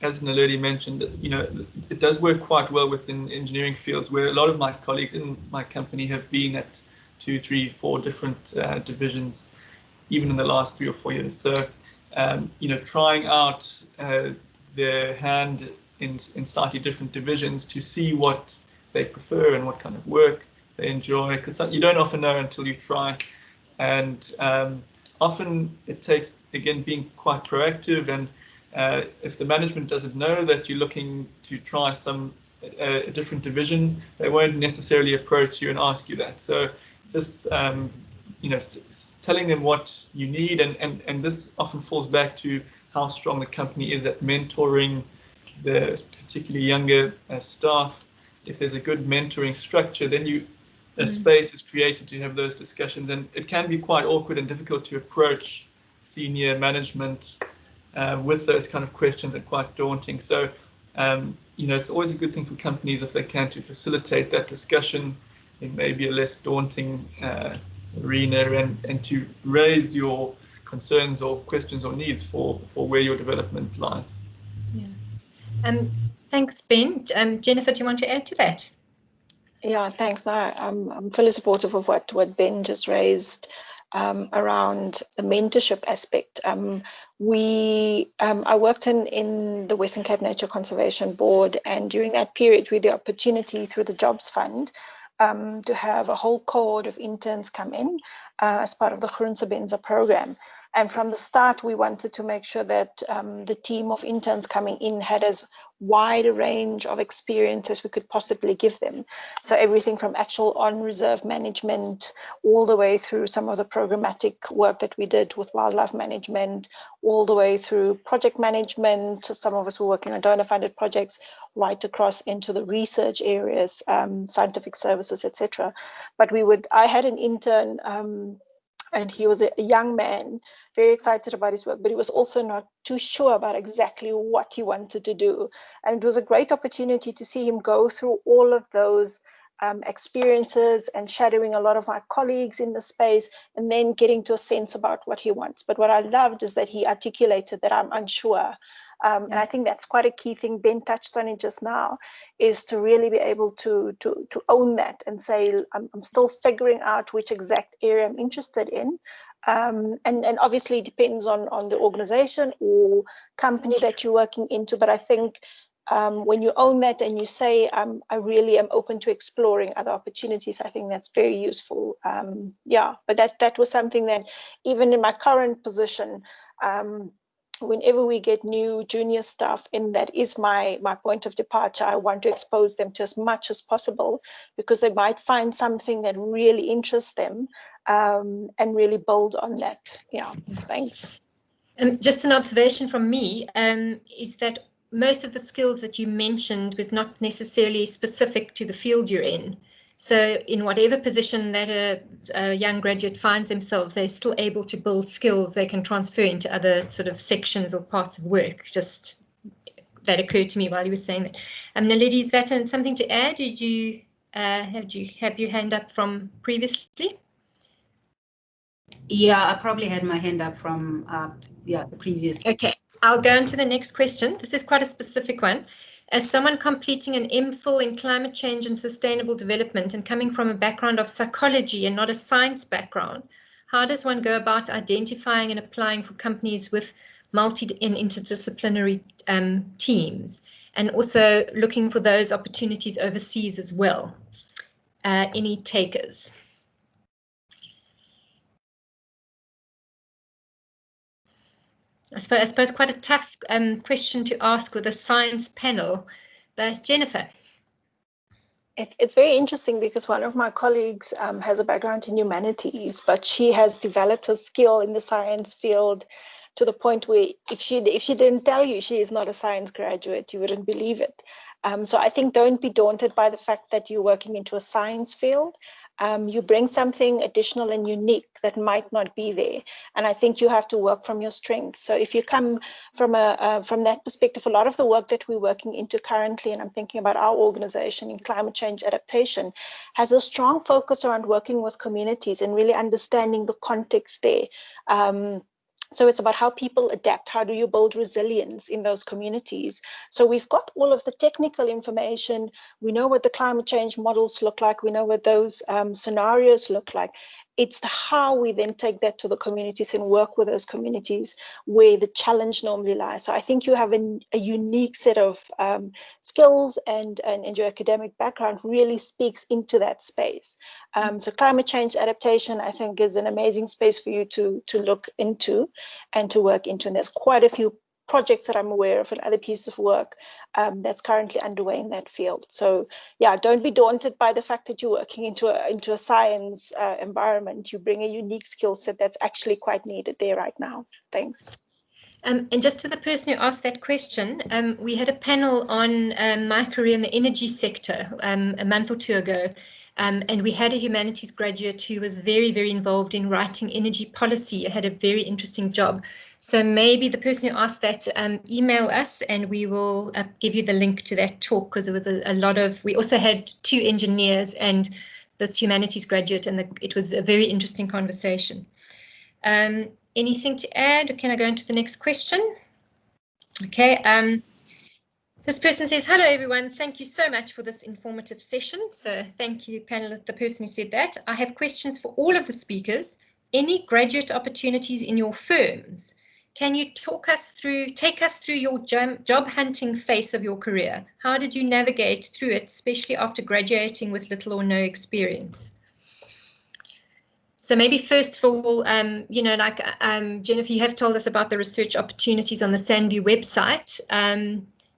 As Naledi mentioned, it does work quite well within engineering fields, where a lot of my colleagues in my company have been at 2, 3, 4 different divisions, even in the last 3 or 4 years. So, trying out their hand in slightly different divisions to see what they prefer and what kind of work they enjoy, because you don't often know until you try. And often it takes, again, being quite proactive, and if the management doesn't know that you're looking to try a different division, they won't necessarily approach you and ask you that. So just telling them what you need, and this often falls back to how strong the company is at mentoring the particularly younger staff. If there's a good mentoring structure, then a space is created to have those discussions, and it can be quite awkward and difficult to approach senior management with those kind of questions, and quite daunting. So it's always a good thing for companies, if they can, to facilitate that discussion in maybe a less daunting arena, and to raise your concerns or questions or needs for where your development lies.
Yeah. Thanks, Ben. Jenifer, do you want to add to that?
Yeah, thanks. No, I'm fully supportive of what Ben just raised around the mentorship aspect. I worked in the Western Cape Nature Conservation Board, and during that period we had the opportunity through the Jobs Fund to have a whole cohort of interns come in as part of the Groensebenza program. And from the start, we wanted to make sure that the team of interns coming in had as wide a range of experience as we could possibly give them. So everything from actual on-reserve management, all the way through some of the programmatic work that we did with wildlife management, all the way through project management. Some of us were working on donor-funded projects, right across into the research areas, scientific services, etc. But I had an intern, and he was a young man, very excited about his work, but he was also not too sure about exactly what he wanted to do. And it was a great opportunity to see him go through all of those experiences and shadowing a lot of my colleagues in the space, and then getting to a sense about what he wants. But what I loved is that he articulated that I'm unsure. And I think that's quite a key thing. Ben touched on it just now, is to really be able to own that and say, I'm still figuring out which exact area I'm interested in. And obviously it depends on the organization or company that you're working into. But I think when you own that and you say, I really am open to exploring other opportunities, I think that's very useful. But that was something that even in my current position, whenever we get new junior staff, and that is my point of departure, I want to expose them to as much as possible, because they might find something that really interests them, and really build on that. Yeah, thanks.
Just an observation from me is that most of the skills that you mentioned was not necessarily specific to the field you're in. So in whatever position that a young graduate finds themselves, they're still able to build skills they can transfer into other sort of sections or parts of work. Just that occurred to me while you were saying that. Naledi, is that something to add? Did you have your hand up from previously?
Yeah, I probably had my hand up from the previous.
Okay, I'll go on to the next question. This is quite a specific one. As someone completing an MPhil in climate change and sustainable development, and coming from a background of psychology and not a science background, how does one go about identifying and applying for companies with multi and interdisciplinary teams, and also looking for those opportunities overseas as well? Any takers? I suppose quite a tough question to ask with a science panel, but Jenifer.
It's very interesting, because one of my colleagues has a background in humanities, but she has developed a skill in the science field to the point where if she didn't tell you she is not a science graduate, you wouldn't believe it. So I think don't be daunted by the fact that you're working into a science field. You bring something additional and unique that might not be there, and I think you have to work from your strengths. So if you come from that perspective, a lot of the work that we're working into currently, and I'm thinking about our organization in climate change adaptation, has a strong focus around working with communities and really understanding the context there. So it's about how people adapt. How do you build resilience in those communities? So we've got all of the technical information. We know what the climate change models look like. We know what those scenarios look like. it's how we then take that to the communities and work with those communities where the challenge normally lies. So I think you have a unique set of skills, and your academic background really speaks into that space. So climate change adaptation, I think, is an amazing space for you to look into and to work into. And there's quite a few projects that I'm aware of and other pieces of work that's currently underway in that field. So yeah, don't be daunted by the fact that you're working into a science environment. You bring a unique skill set that's actually quite needed there right now. Thanks.
And just to the person who asked that question, we had a panel on my career in the energy sector a month or two ago. And we had a humanities graduate who was very, very involved in writing energy policy. It had a very interesting job. So maybe the person who asked that, email us and we will give you the link to that talk, because there was a lot of, we also had 2 engineers and this humanities graduate, and it was a very interesting conversation. Anything to add, or can I go into the next question? Okay. This person says, hello, everyone. Thank you so much for this informative session. So thank you, panelist, the person who said that. I have questions for all of the speakers. Any graduate opportunities in your firms? Can you take us through your job hunting phase of your career? How did you navigate through it, especially after graduating with little or no experience? So maybe first of all, Jenifer, you have told us about the research opportunities on the Sandview website.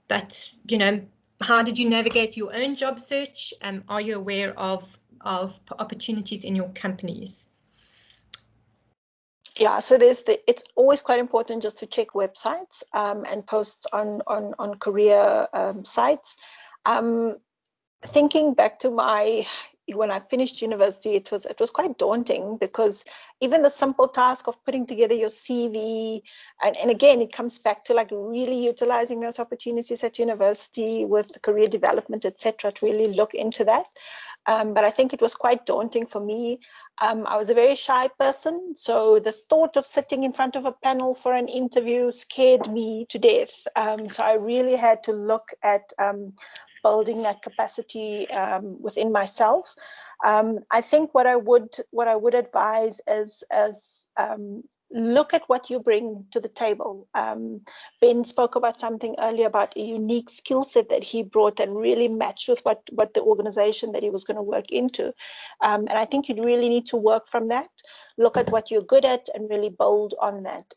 But, how did you navigate your own job search? Are you aware of opportunities in your companies?
Yeah, so it's always quite important just to check websites and posts on career sites. Thinking back to when I finished university, it was quite daunting, because even the simple task of putting together your CV, and again, it comes back to like really utilizing those opportunities at university with career development, etc., to really look into that. But I think it was quite daunting for me. I was a very shy person, so the thought of sitting in front of a panel for an interview scared me to death. So I really had to look at building that capacity within myself. I think what I would advise is look at what you bring to the table. Ben spoke about something earlier about a unique skill set that he brought that really matched with what the organization that he was going to work into. And I think you really need to work from that, look at what you're good at and really build on that.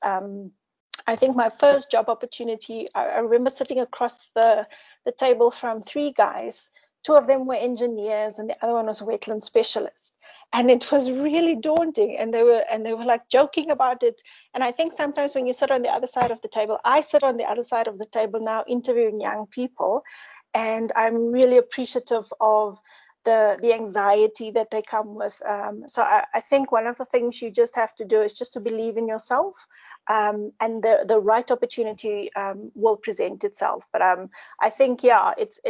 I think my first job opportunity, I remember sitting across the table from 3 guys. 2 of them were engineers and the other one was a wetland specialist. And it was really daunting, and they were like joking about it. And I think sometimes when you sit on the other side of the table, I sit on the other side of the table now interviewing young people, and I'm really appreciative of the anxiety that they come with. So I think one of the things you just have to do is just to believe in yourself, and the right opportunity will present itself. But I think, yeah, it's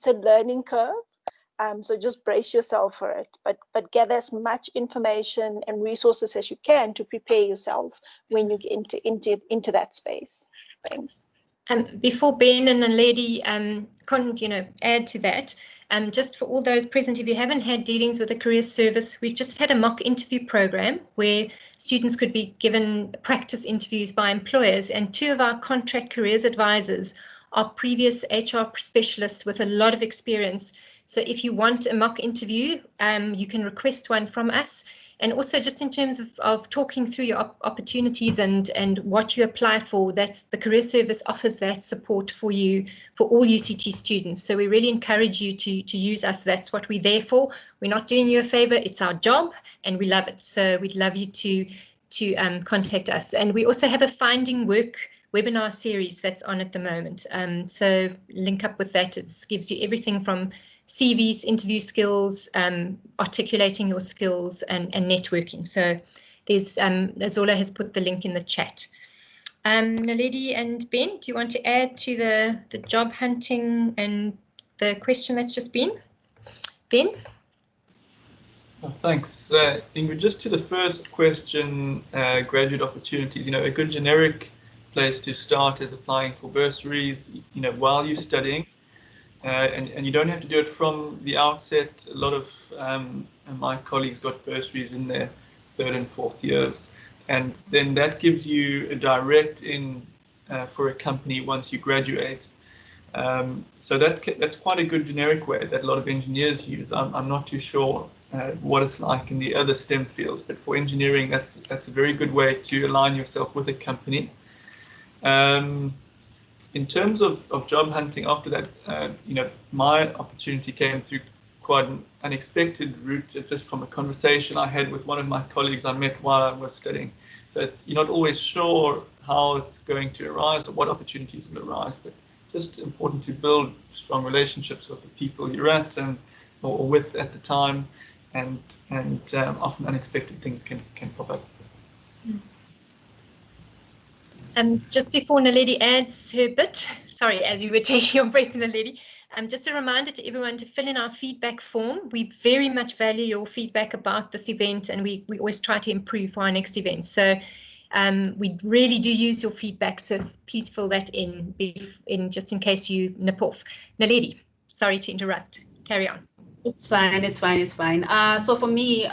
a learning curve. So just brace yourself for it, but gather as much information and resources as you can to prepare yourself when you get into that space. Thanks.
Before Ben and Naledi add to that, just for all those present, if you haven't had dealings with the career service, we've just had a mock interview program where students could be given practice interviews by employers, and 2 of our contract careers advisors are previous HR specialists with a lot of experience. So if you want a mock interview, you can request one from us. And also just in terms of talking through your opportunities and what you apply for, that's the career service offers that support for you, for all UCT students. So we really encourage you to use us. That's what we're there for. We're not doing you a favor. It's our job and we love it. So we'd love you to contact us. And we also have a Finding Work webinar series that's on at the moment. So link up with that. It gives you everything from CVs, interview skills, articulating your skills and networking. So there's Azola has put the link in the chat. Naledi and Ben, do you want to add to the job hunting and the question that's just been? Ben?
Well, thanks, Ingrid. Just to the first question, graduate opportunities, a good generic place to start is applying for bursaries, while you're studying. And you don't have to do it from the outset. A lot of my colleagues got bursaries in their third and fourth years. And then that gives you a direct in for a company once you graduate. So that's quite a good generic way that a lot of engineers use. I'm not too sure what it's like in the other STEM fields, but for engineering, that's a very good way to align yourself with a company. In terms of job hunting after that, my opportunity came through quite an unexpected route, just from a conversation I had with one of my colleagues I met while I was studying. So you're not always sure how it's going to arise or what opportunities will arise, but just important to build strong relationships with the people you're at or with at the time, and often unexpected things can pop up.
Just before Naledi adds her bit, sorry, as you were taking your breath, Naledi, just a reminder to everyone to fill in our feedback form. We very much value your feedback about this event, and we always try to improve for our next event. So we really do use your feedback, so please fill that in just in case you nip off. Naledi, sorry to interrupt. Carry on.
It's fine. So for me,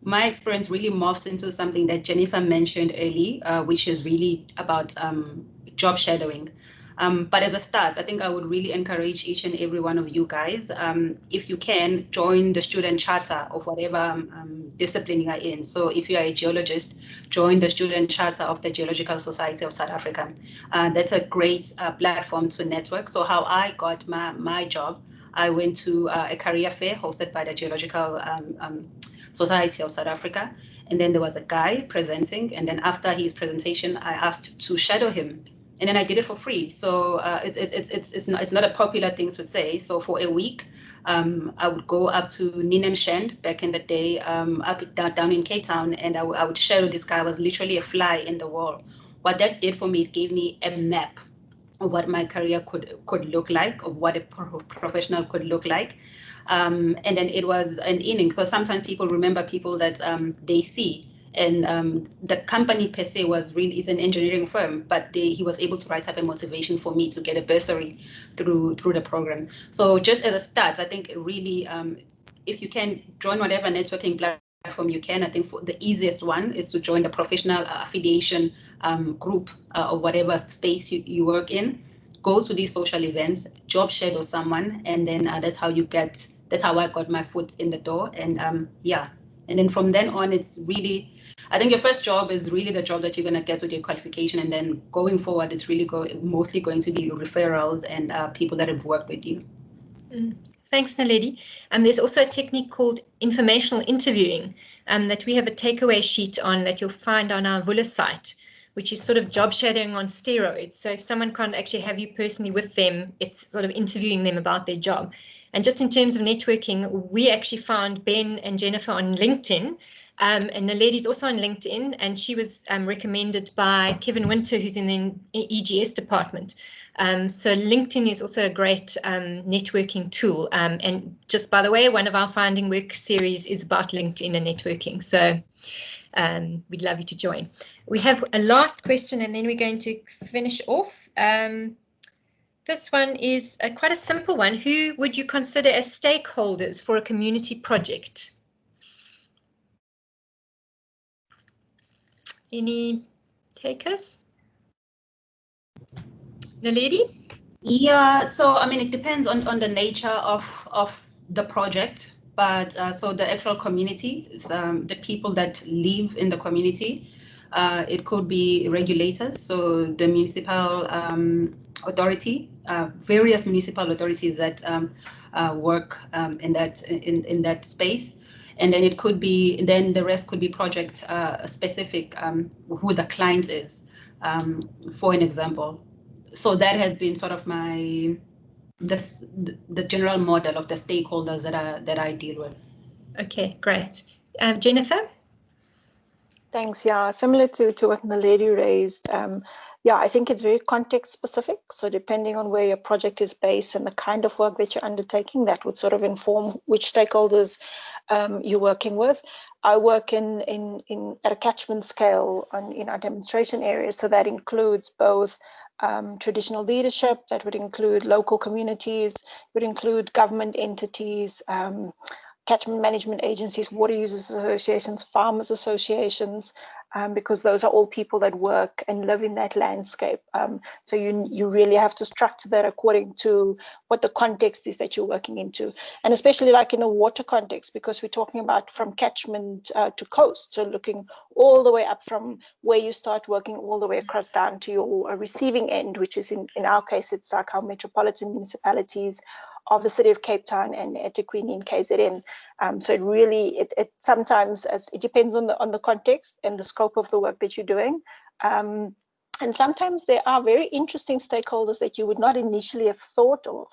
my experience really morphs into something that Jenifer mentioned early, which is really about job shadowing. But as a start, I think I would really encourage each and every one of you guys, if you can, join the student charter of whatever discipline you are in. So if you are a geologist, join the student charter of the Geological Society of South Africa. That's a great platform to network. So how I got my job, I went to a career fair hosted by the Geological Society of South Africa. And then there was a guy presenting. And then after his presentation, I asked to shadow him. And then I did it for free. So it's not a popular thing to say. So for a week, I would go up to Ninamshand back in the day, down in Cape Town, and I would shadow this guy. I was literally a fly in the wall. What that did for me, it gave me a map of what my career could look like, of what a professional could look like. And then it was an inning, because sometimes people remember people that they see. And the company per se is an engineering firm, but he was able to write up a motivation for me to get a bursary through the program. So just as a start, I think really, if you can join whatever networking platform you can, I think the easiest one is to join the professional affiliation group or whatever space you work in. Go to these social events, job shadow someone, and then that's how I got my foot in the door. And and then from then on, it's really, I think your first job is really the job that you're going to get with your qualification. And then going forward, it's really mostly going to be referrals and people that have worked with you.
Thanks, Naledi. There's also a technique called informational interviewing that we have a takeaway sheet on that you'll find on our Vula site, which is sort of job shadowing on steroids. So if someone can't actually have you personally with them, it's sort of interviewing them about their job. And just in terms of networking, we actually found Ben and Jenifer on LinkedIn. And Naledi's also on LinkedIn, and she was recommended by Kevin Winter, who's in the EGS department. So LinkedIn is also a great networking tool. And just by the way, one of our Finding Work series is about LinkedIn and networking. So we'd love you to join. We have a last question, and then we're going to finish off. This one is quite a simple one. Who would you consider as stakeholders for a community project? Any takers? Naledi?
Yeah, so I mean, it depends on the nature of the project, but so the actual community, the people that live in the community, it could be regulators, so the municipal authority, various municipal authorities that work in that space. And then it could be, then the rest could be project specific, who the client is, for an example. So that has been sort of the general model of the stakeholders that I deal with.
Okay, great. Jenifer?
Thanks. Yeah, similar to what Naledi raised. Yeah, I think it's very context specific. So depending on where your project is based and the kind of work that you're undertaking, that would sort of inform which stakeholders you're working with. I work in at a catchment scale in our demonstration areas. So that includes both traditional leadership, that would include local communities, would include government entities, catchment management agencies, water users associations, farmers associations, because those are all people that work and live in that landscape. So you really have to structure that according to what the context is that you're working into. And especially like in a water context, because we're talking about from catchment to coast. So looking all the way up from where you start working all the way across down to your receiving end, which is in our case, it's like our metropolitan municipalities of the city of Cape Town and eThekwini in KZN. So it really, it sometimes, it depends on the context and the scope of the work that you're doing. And sometimes there are very interesting stakeholders that you would not initially have thought of,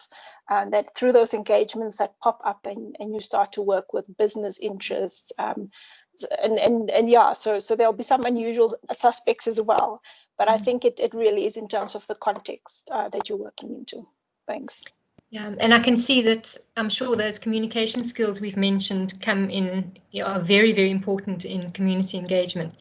that through those engagements that pop up and you start to work with business interests. And yeah, so there'll be some unusual suspects as well. But I think it really is in terms of the context that you're working into. Thanks.
Yeah, and I can see that I'm sure those communication skills we've mentioned come in, are very, very important in community engagement.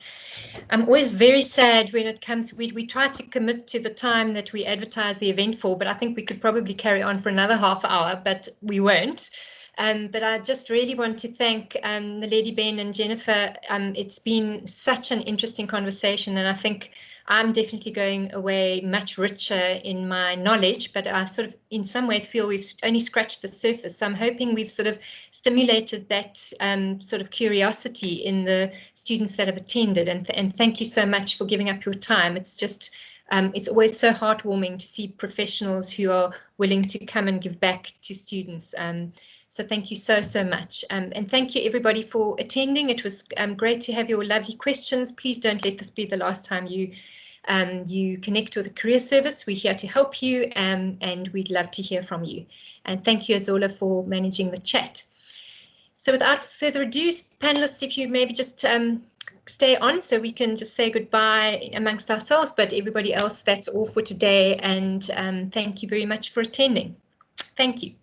I'm always very sad when it comes, we try to commit to the time that we advertise the event for, but I think we could probably carry on for another half hour, but we won't. But I just really want to thank Naledi, Ben and Jenifer. It's been such an interesting conversation, and I think I'm definitely going away much richer in my knowledge, but I sort of in some ways feel we've only scratched the surface. So I'm hoping we've sort of stimulated that sort of curiosity in the students that have attended. And thank you so much for giving up your time. It's just, it's always so heartwarming to see professionals who are willing to come and give back to students. So thank you so, so much. And thank you everybody for attending. It was great to have your lovely questions. Please don't let this be the last time you connect with the Career Service. We're here to help you, and we'd love to hear from you. And thank you, Azola, for managing the chat. So without further ado, panelists, if you maybe just stay on so we can just say goodbye amongst ourselves, but everybody else, that's all for today. And thank you very much for attending. Thank you.